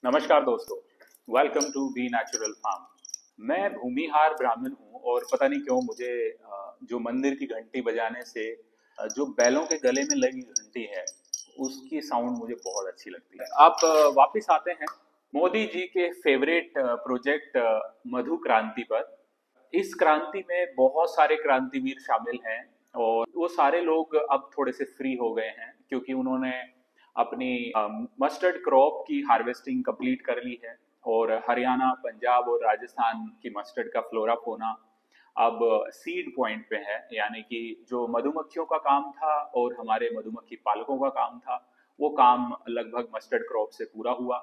नमस्कार दोस्तों। Welcome to be natural farm. मैं भूमिहार ब्राह्मण हूँ और पता नहीं क्यों मुझे जो मंदिर की घंटी बजाने से जो बैलों के गले में लगी घंटी है उसकी साउंड मुझे बहुत अच्छी लगती है। आप वापस आते हैं मोदी जी के फेवरेट प्रोजेक्ट मधु क्रांति पर। इस क्रांति में बहुत सारे क्रांतिवीर शामिल हैं और वो सारे लोग अब थोड़े से फ्री हो गए हैं क्योंकि उन्होंने अपनी मस्टर्ड क्रॉप की हार्वेस्टिंग कंप्लीट कर ली है और हरियाणा, पंजाब और राजस्थान की मस्टर्ड का फ्लोरा फोना अब सीड पॉइंट पे है। यानी कि जो मधुमक्खियों का काम था और हमारे मधुमक्खी पालकों का काम था वो काम लगभग मस्टर्ड क्रॉप से पूरा हुआ।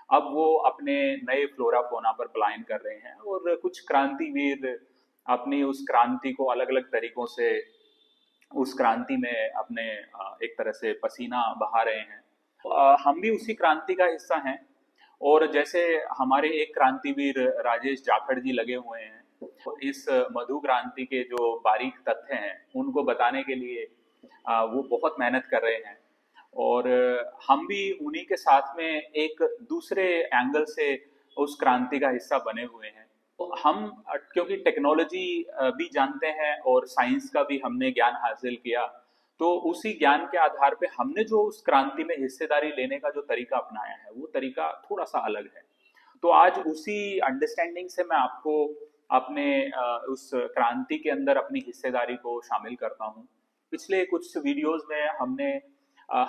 अब वो अपने नए फ्लोरा फोना पर पलायन कर रहे हैं और कुछ क्रांतिवीर अपनी उस क्रांति को अलग अलग तरीकों से उस क्रांति में अपने एक तरह से पसीना बहा रहे हैं। हम भी उसी क्रांति का हिस्सा हैं और जैसे हमारे एक क्रांतिवीर राजेश जाखड़ जी लगे हुए हैं इस मधु क्रांति के जो बारीक तथ्य हैं उनको बताने के लिए वो बहुत मेहनत कर रहे हैं और हम भी उन्हीं के साथ में एक दूसरे एंगल से उस क्रांति का हिस्सा बने हुए हैं। तो हम क्योंकि टेक्नोलॉजी भी जानते हैं और साइंस का भी हमने ज्ञान हासिल किया, तो उसी ज्ञान के आधार पे हमने जो उस क्रांति में हिस्सेदारी लेने का जो तरीका अपनाया है वो तरीका थोड़ा सा अलग है। तो आज उसी अंडरस्टैंडिंग से मैं आपको अपने उस क्रांति के अंदर अपनी हिस्सेदारी को शामिल करता हूँ। पिछले कुछ वीडियोस में हमने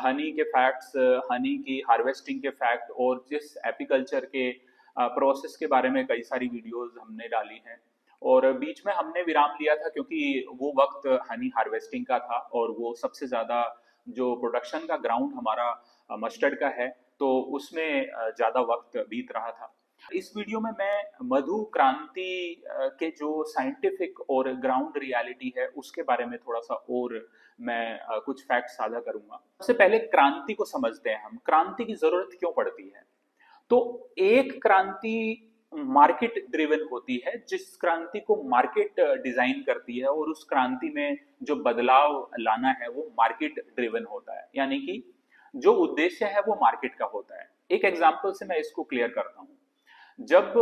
हनी के फैक्ट्स, हनी की हार्वेस्टिंग के फैक्ट और जिस एपीकल्चर के प्रोसेस के बारे में कई सारी वीडियोस हमने डाली हैं और बीच में हमने विराम लिया था क्योंकि वो वक्त हनी हार्वेस्टिंग का था और वो सबसे ज़्यादा जो प्रोडक्शन का ग्राउंड हमारा मस्टर्ड का है तो उसमें ज़्यादा वक्त बीत रहा था। इस वीडियो में मैं मधु क्रांति के जो साइंटिफिक और ग्राउंड रियलिटी है उसके बारे में थोड़ा सा और मैं कुछ फैक्ट साझा करूंगा। सबसे पहले क्रांति को समझते हैं। हम क्रांति की जरूरत क्यों पड़ती है? तो एक क्रांति मार्केट ड्रिवन होती है, जिस क्रांति को मार्केट डिजाइन करती है और उस क्रांति में जो बदलाव लाना है वो मार्केट ड्रिवन होता है। यानी कि जो उद्देश्य है वो मार्केट का होता है। एक एग्जांपल से मैं इसको क्लियर करता हूँ। जब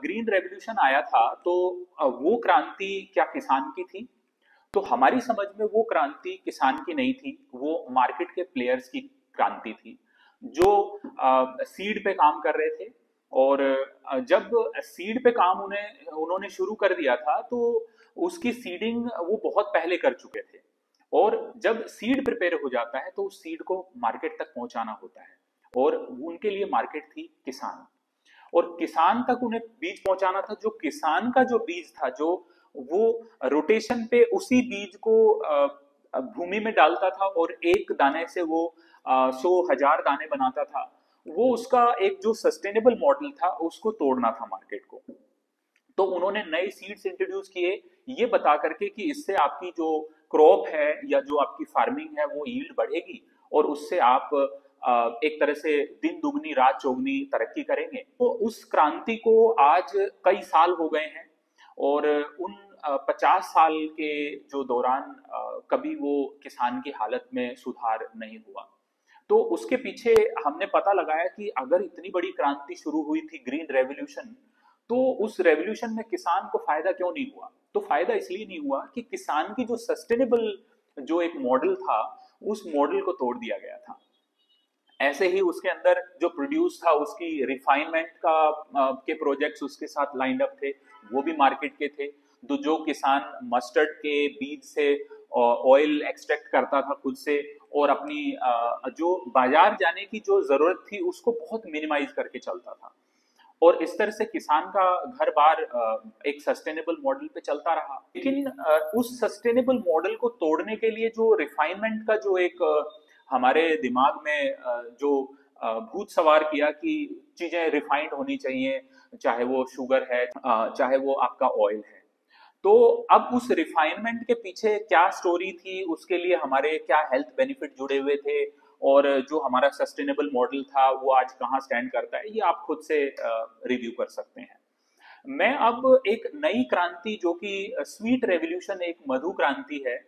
ग्रीन रेवोल्यूशन आया था तो वो क्रांति क्या किसान की थी? तो हमारी समझ में वो क्रांति किसान की नहीं थी, वो मार्केट के प्लेयर्स की क्रांति थी जो सीड पे काम कर रहे थे। और जब सीड पे काम उन्होंने शुरू कर दिया था तो उसकी सीडिंग वो बहुत पहले कर चुके थे और जब सीड प्रिपेयर हो जाता है तो उस सीड को मार्केट तक पहुंचाना होता है और उनके लिए मार्केट थी किसान। और किसान तक उन्हें बीज पहुंचाना था। जो किसान का जो बीज था, जो वो रोटेशन पे उसी बीज को भूमि में डालता था और एक दाने से वो 100,000 दाने बनाता था। वो उसका एक जो सस्टेनेबल मॉडल था उसको तोड़ना था मार्केट को। तो उन्होंने नए सीड्स इंट्रोड्यूस किए ये बता करके कि इससे आपकी जो क्रॉप है या जो आपकी फार्मिंग है वो यील्ड बढ़ेगी और उससे आप एक तरह से दिन दुगनी रात चौगनी तरक्की करेंगे। तो उस क्रांति को आज कई साल हो गए हैं और उन 50 साल के जो दौरान कभी वो किसान की हालत में सुधार नहीं हुआ। तो उसके पीछे हमने पता लगाया कि अगर इतनी बड़ी क्रांति शुरू हुई थी ग्रीन रेवोल्यूशन, तो उस रेवोल्यूशन में किसान को फायदा क्यों नहीं हुआ? तो फायदा इसलिए नहीं हुआ कि किसान की जो सस्टेनेबल जो एक मॉडल था उस मॉडल को तोड़ दिया गया था। ऐसे ही उसके अंदर जो प्रोड्यूस था उसकी रिफाइनमेंट का के प्रोजेक्ट्स उसके साथ लाइंड अप थे, वो भी मार्केट के थे। तो जो किसान मस्टर्ड के बीज से ऑयल एक्सट्रैक्ट करता था खुद से और अपनी जो बाजार जाने की जो जरूरत थी उसको बहुत मिनिमाइज करके चलता था और इस तरह से किसान का घर बार एक सस्टेनेबल मॉडल पे चलता रहा। लेकिन उस सस्टेनेबल मॉडल को तोड़ने के लिए जो रिफाइनमेंट का जो एक हमारे दिमाग में जो भूत सवार किया कि चीजें रिफाइंड होनी चाहिए, चाहे वो शुगर है चाहे वो आपका ऑयल है। तो अब उस रिफाइनमेंट के पीछे क्या स्टोरी थी, उसके लिए हमारे क्या हेल्थ बेनिफिट जुड़े हुए थे और जो हमारा सस्टेनेबल मॉडल था वो आज कहाँ स्टैंड करता है, ये आप खुद से रिव्यू कर सकते हैं। मैं अब एक नई क्रांति जो कि स्वीट रेवोल्यूशन, एक मधु क्रांति है,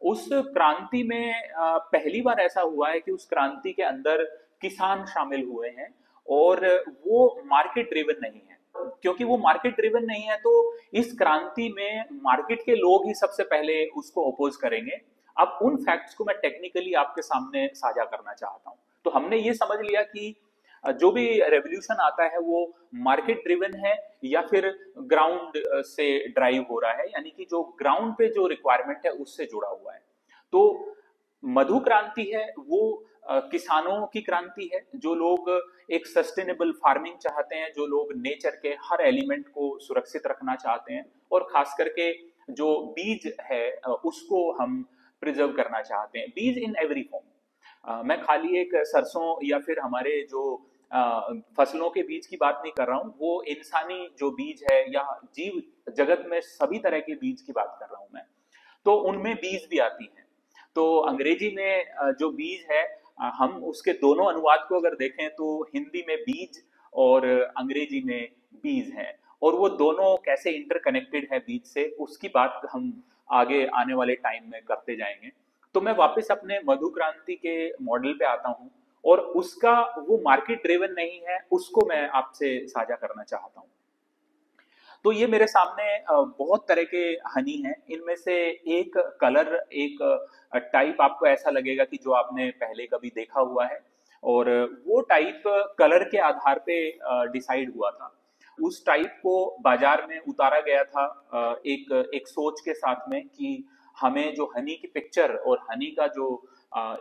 उस क्रांति में पहली बार ऐसा हुआ है कि उस क्रांति के अंदर किसान शामिल हुए हैं और वो मार्केट ड्रिवन नहीं है। क्योंकि वो मार्केट ड्रिवन नहीं है तो इस क्रांति में मार्केट के लोग ही सबसे पहले उसको अपोज करेंगे। अब उन फैक्ट्स को मैं टेक्निकली आपके सामने साझा करना चाहता हूँ। तो हमने ये समझ लिया कि जो भी रेवोल्यूशन आता है वो मार्केट ड्रिवन है या फिर ग्राउंड से ड्राइव हो रहा है, यानी कि जो ग्राउंड पे जो रिक्वायरमेंट है उससे जुड़ा हुआ है। तो मधु क्रांति है वो किसानों की क्रांति है, जो लोग एक सस्टेनेबल फार्मिंग चाहते हैं, जो लोग नेचर के हर एलिमेंट को सुरक्षित रखना चाहते हैं, और खास करके जो बीज है उसको हम प्रिजर्व करना चाहते हैं, बीज इन एवरी फॉर्म। मैं खाली एक सरसों या फिर हमारे जो फसलों के बीज की बात नहीं कर रहा हूँ, वो इंसानी जो बीज है या जीव जगत में सभी तरह के बीज की बात कर रहा हूँ मैं। तो उनमें बीज भी आती हैं। तो अंग्रेजी में जो बीज है, हम उसके दोनों अनुवाद को अगर देखें तो हिंदी में बीज और अंग्रेजी में बीज है, और वो दोनों कैसे इंटरकनेक्टेड है बीज से, उसकी बात हम आगे आने वाले टाइम में करते जाएंगे। तो मैं वापस अपने मधु क्रांति के मॉडल पे आता हूँ, और उसका वो मार्केट ड्रिवन नहीं है, उसको मैं आपसे साझा करना चाहता हूँ। तो ये मेरे सामने बहुत तरह के हनी हैं। इनमें से एक कलर, एक टाइप आपको ऐसा लगेगा कि जो आपने पहले कभी देखा हुआ है, और वो टाइप कलर के आधार पे डिसाइड हुआ था। उस टाइप को बाजार में उतारा गया था एक एक सोच के साथ में कि हमें जो हनी की पिक्चर और हनी का जो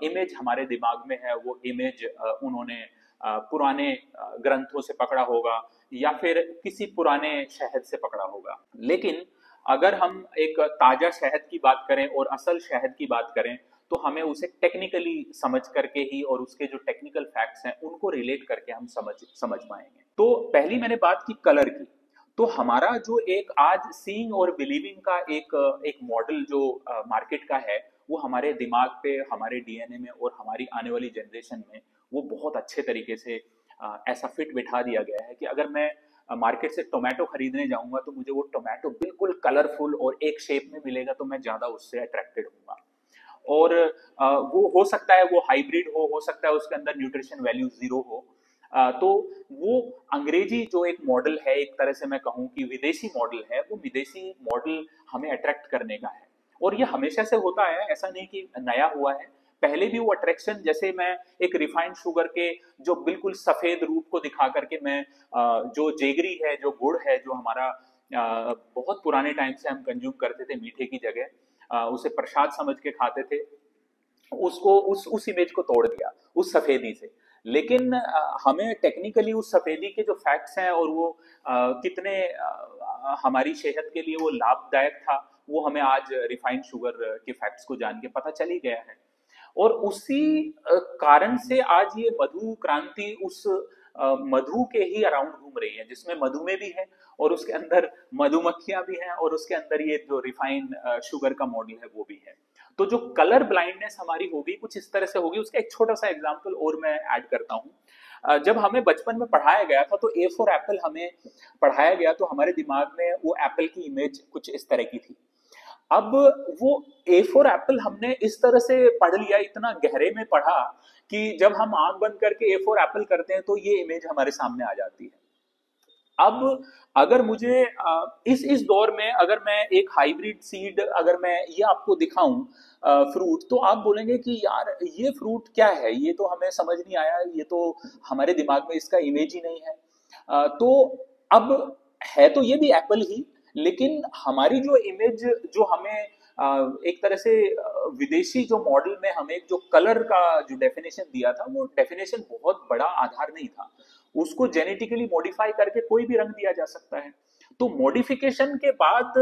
इमेज हमारे दिमाग में है, वो इमेज उन्होंने पुराने ग्रंथों से पकड़ा होगा या फिर किसी पुराने शहद से पकड़ा होगा। लेकिन अगर हम एक ताजा शहद की बात करें और असल शहद की बात करें, तो हमें उसे टेक्निकली समझ करके ही, और उसके जो टेक्निकल फैक्ट्स हैं उनको रिलेट करके हम समझ पाएंगे। तो पहली मैंने बात की कलर की। तो हमारा जो एक आज सीइंग और बिलीविंग का एक मॉडल जो मार्केट का है, वो हमारे दिमाग पे, हमारे डीएनए में और हमारी आने वाली जनरेशन में वो बहुत अच्छे तरीके से ऐसा फिट बिठा दिया गया है कि अगर मैं मार्केट से टोमेटो खरीदने जाऊंगा तो मुझे वो टोमेटो बिल्कुल कलरफुल और एक शेप में मिलेगा, तो मैं ज्यादा उससे अट्रैक्टेड होऊंगा। और वो हो सकता है वो हाइब्रिड हो सकता है उसके अंदर न्यूट्रिशन वैल्यू 0 हो। तो वो अंग्रेजी जो एक मॉडल है, एक तरह से मैं कहूँ कि विदेशी मॉडल है, वो विदेशी मॉडल हमें अट्रैक्ट करने का है। और ये हमेशा से होता है, ऐसा नहीं कि नया हुआ है। पहले भी वो अट्रैक्शन, जैसे मैं एक रिफाइंड शुगर के जो बिल्कुल सफेद रूप को दिखा करके मैं जो जेगरी है, जो गुड़ है, जो हमारा बहुत पुराने टाइम से हम कंज्यूम करते थे मीठे की जगह, उसे प्रसाद समझ के खाते थे, उसको उस इमेज को तोड़ दिया उस सफेदी से। लेकिन हमें टेक्निकली उस सफेदी के जो फैक्ट्स हैं और वो कितने हमारी सेहत के लिए वो लाभदायक था, वो हमें आज रिफाइंड शुगर के फैक्ट्स को जान के पता चल ही गया है। और उसी कारण से आज ये मधु क्रांति उस मधु के ही अराउंड घूम रही है, जिसमें मधुमेह भी है और उसके अंदर मधुमक्खियां भी हैं और उसके अंदर ये जो रिफाइंड शुगर का मॉडल है वो भी है। तो जो कलर ब्लाइंडनेस हमारी होगी कुछ इस तरह से होगी। उसका एक छोटा सा एग्जांपल और मैं ऐड करता हूँ। जब हमें बचपन में पढ़ाया गया था तो ए फॉर एप्पल हमें पढ़ाया गया, तो हमारे दिमाग में वो एप्पल की इमेज कुछ इस तरह की थी। अब वो ए फॉर एप्पल हमने इस तरह से पढ़ लिया, इतना गहरे में पढ़ा कि जब हम आंख बंद करके ए फॉर एप्पल करते हैं तो ये इमेज हमारे सामने आ जाती है। अब अगर मुझे इस दौर में अगर मैं एक हाइब्रिड सीड अगर मैं ये आपको दिखाऊं फ्रूट, तो आप बोलेंगे कि यार ये फ्रूट क्या है, ये तो हमें समझ नहीं आया, ये तो हमारे दिमाग में इसका इमेज ही नहीं है। तो अब है तो ये भी एप्पल ही, लेकिन हमारी जो इमेज जो हमें एक तरह से विदेशी जो मॉडल में हमें जो कलर का जो डेफिनेशन दिया था, वो डेफिनेशन बहुत बड़ा आधार नहीं था। उसको जेनेटिकली मॉडिफाई करके कोई भी रंग दिया जा सकता है। तो मॉडिफिकेशन के बाद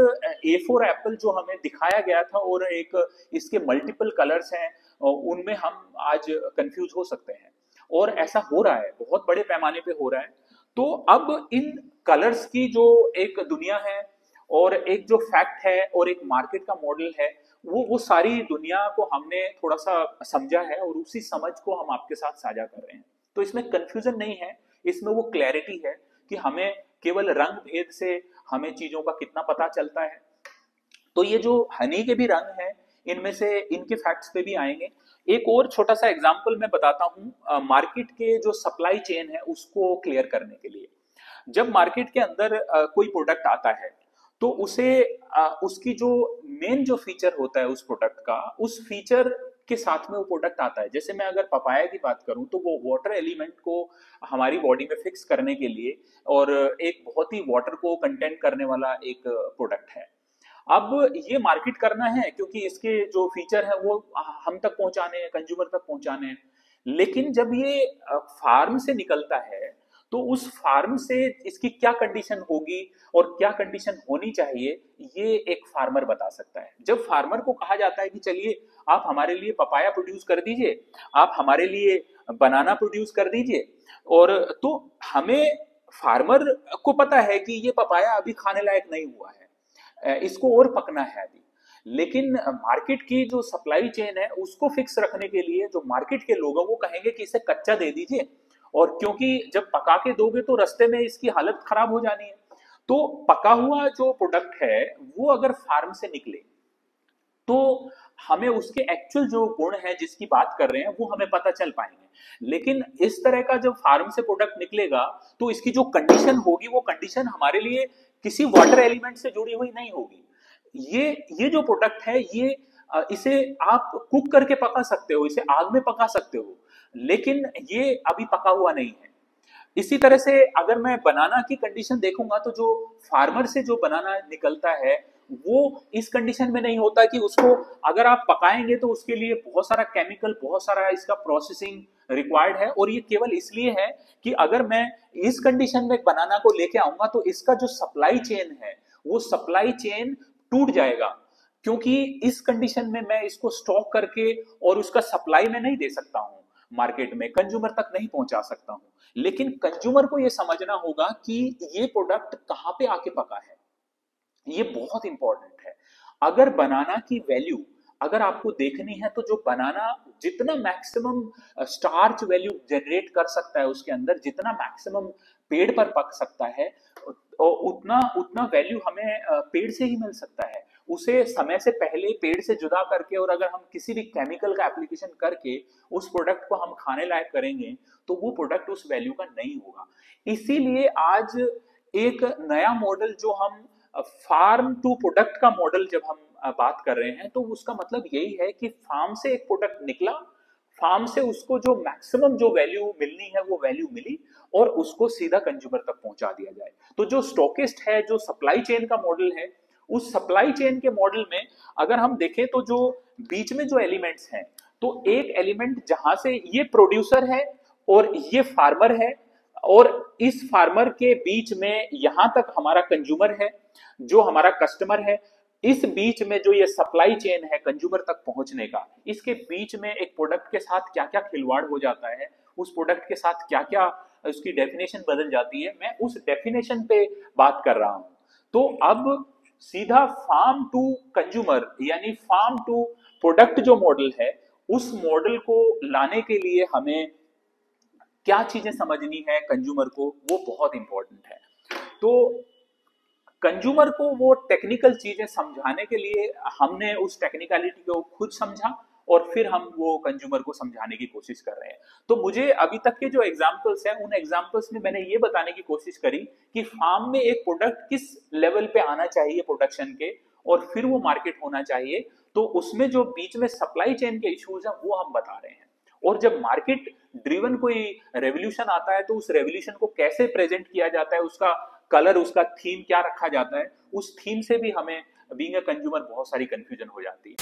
ए फॉर एप्पल जो हमें दिखाया गया था और एक इसके मल्टीपल कलर्स हैं, उनमें हम आज कंफ्यूज हो सकते हैं। और ऐसा हो रहा है, बहुत बड़े पैमाने पे हो रहा है। तो अब इन कलर्स की जो एक दुनिया है और एक जो फैक्ट है और एक मार्केट का मॉडल है, वो सारी दुनिया को हमने थोड़ा सा समझा है और उसी समझ को हम आपके साथ साझा कर रहे हैं। तो इसमें कंफ्यूजन नहीं है, इसमें वो क्लैरिटी है कि हमें केवल रंग भेद से हमें चीजों का कितना पता चलता है। तो ये जो हनी के भी रंग हैं, इनमें से इनके फैक्ट्स पे भी आएंगे। एक और छोटा सा एग्जांपल मैं बताता हूँ मार्केट के जो सप्लाई चेन है उसको क्लियर करने के लिए। जब मार्केट के अंदर कोई प्रोडक्ट आता है तो उसे उसकी जो मेन जो फीचर होता है उस प्रोडक्ट का, उस फीचर के साथ में वो प्रोडक्ट आता है। जैसे मैं अगर पपाया की बात करूं तो वो वाटर एलिमेंट को हमारी बॉडी में फिक्स करने के लिए और एक बहुत ही वाटर को कंटेंट करने वाला एक प्रोडक्ट है। अब ये मार्केट करना है क्योंकि इसके जो फीचर है वो हम तक पहुंचाने हैं, कंज्यूमर तक पहुंचाने हैं। लेकिन जब ये फार्म से निकलता है तो उस फार्म से इसकी क्या कंडीशन होगी और क्या कंडीशन होनी चाहिए, ये एक फार्मर बता सकता है। जब फार्मर को कहा जाता है कि चलिए आप हमारे लिए पपाया प्रोड्यूस कर दीजिए, आप हमारे लिए बनाना प्रोड्यूस कर दीजिए, और तो हमें फार्मर को पता है कि ये पपाया अभी खाने लायक नहीं हुआ है, इसको और पकना है अभी। लेकिन मार्केट की जो सप्लाई चेन है उसको फिक्स रखने के लिए जो मार्केट के लोगों को कहेंगे कि इसे कच्चा दे दीजिए, और क्योंकि जब पका के दोगे तो रास्ते में इसकी हालत खराब हो जानी है। तो पका हुआ जो प्रोडक्ट है वो अगर फार्म से निकले तो हमें उसके एक्चुअल जो गुण है जिसकी बात कर रहे हैं वो हमें पता चल पाएंगे। लेकिन इस तरह का जब फार्म से प्रोडक्ट निकलेगा तो इसकी जो कंडीशन होगी वो कंडीशन हमारे लिए किसी वाटर एलिमेंट से जुड़ी हुई नहीं होगी। ये जो प्रोडक्ट है ये इसे आप कुक करके पका सकते हो, इसे आग में पका सकते हो, लेकिन ये अभी पका हुआ नहीं है। इसी तरह से अगर मैं बनाना की कंडीशन देखूंगा तो जो फार्मर से जो बनाना निकलता है वो इस कंडीशन में नहीं होता कि उसको अगर आप पकाएंगे तो उसके लिए बहुत सारा केमिकल, बहुत सारा इसका प्रोसेसिंग रिक्वायर्ड है। और ये केवल इसलिए है कि अगर मैं इस कंडीशन में बनाना को लेके आऊंगा तो इसका जो सप्लाई चेन है वो सप्लाई चेन टूट जाएगा, क्योंकि इस कंडीशन में मैं इसको स्टॉक करके और उसका सप्लाई में नहीं दे सकता हूं, मार्केट में कंज्यूमर तक नहीं पहुंचा सकता हूं। लेकिन कंज्यूमर को यह समझना होगा कि ये प्रोडक्ट कहां पे आके पका है, ये बहुत इंपॉर्टेंट है। अगर बनाना की वैल्यू अगर आपको देखनी है तो जो बनाना जितना मैक्सिमम स्टार्च वैल्यू जनरेट कर सकता है उसके अंदर, जितना मैक्सिमम पेड़ पर पक सकता है, उतना उतना वैल्यू हमें पेड़ से ही मिल सकता है। उसे समय से पहले पेड़ से जुदा करके और अगर हम किसी भी केमिकल का एप्लीकेशन करके उस प्रोडक्ट को हम खाने लायक करेंगे तो वो प्रोडक्ट उस वैल्यू का नहीं होगा। इसीलिए आज एक नया मॉडल जो हम फार्म टू प्रोडक्ट का मॉडल जब हम बात कर रहे हैं तो उसका मतलब यही है कि फार्म से एक प्रोडक्ट निकला, फार्म से उसको जो मैक्सिमम जो वैल्यू मिलनी है वो वैल्यू मिली और उसको सीधा कंज्यूमर तक पहुंचा दिया जाए। तो जो स्टॉकिस्ट है, जो सप्लाई चेन का मॉडल है, उस सप्लाई चेन के मॉडल में अगर हम देखें तो जो बीच में जो एलिमेंट्स हैं, तो एक एलिमेंट जहां से ये प्रोड्यूसर है और ये फार्मर है, और इस फार्मर के बीच में यहां तक हमारा कंज्यूमर है जो हमारा कस्टमर है। इस बीच में जो ये सप्लाई चेन है कंज्यूमर तक पहुंचने का, इसके बीच में एक प्रोडक्ट के साथ क्या क्या खिलवाड़ हो जाता है, उस प्रोडक्ट के साथ क्या क्या उसकी डेफिनेशन बदल जाती है, मैं उस डेफिनेशन पे बात कर रहा हूं। तो अब सीधा फार्म टू कंज्यूमर यानी फार्म टू प्रोडक्ट जो मॉडल है, उस मॉडल को लाने के लिए हमें क्या चीजें समझनी है कंज्यूमर को, वो बहुत इंपॉर्टेंट है। तो कंज्यूमर को वो टेक्निकल चीजें समझाने के लिए हमने उस टेक्निकलिटी को खुद समझा और फिर हम वो कंज्यूमर को समझाने की कोशिश कर रहे हैं। तो मुझे अभी तक के जो एग्जांपल्स हैं उन एग्जांपल्स में मैंने ये बताने की कोशिश करी कि फार्म में एक प्रोडक्ट किस लेवल पे आना चाहिए प्रोडक्शन के और फिर वो मार्केट होना चाहिए। तो उसमें जो बीच में सप्लाई चेन के इश्यूज हैं वो हम बता रहे हैं। और जब मार्केट ड्रिवन कोई रेवोल्यूशन आता है तो उस रेवोल्यूशन को कैसे प्रेजेंट किया जाता है, उसका कलर, उसका थीम क्या रखा जाता है, उस थीम से भी हमें बीइंग अ कंज्यूमर बहुत सारी कंफ्यूजन हो जाती है।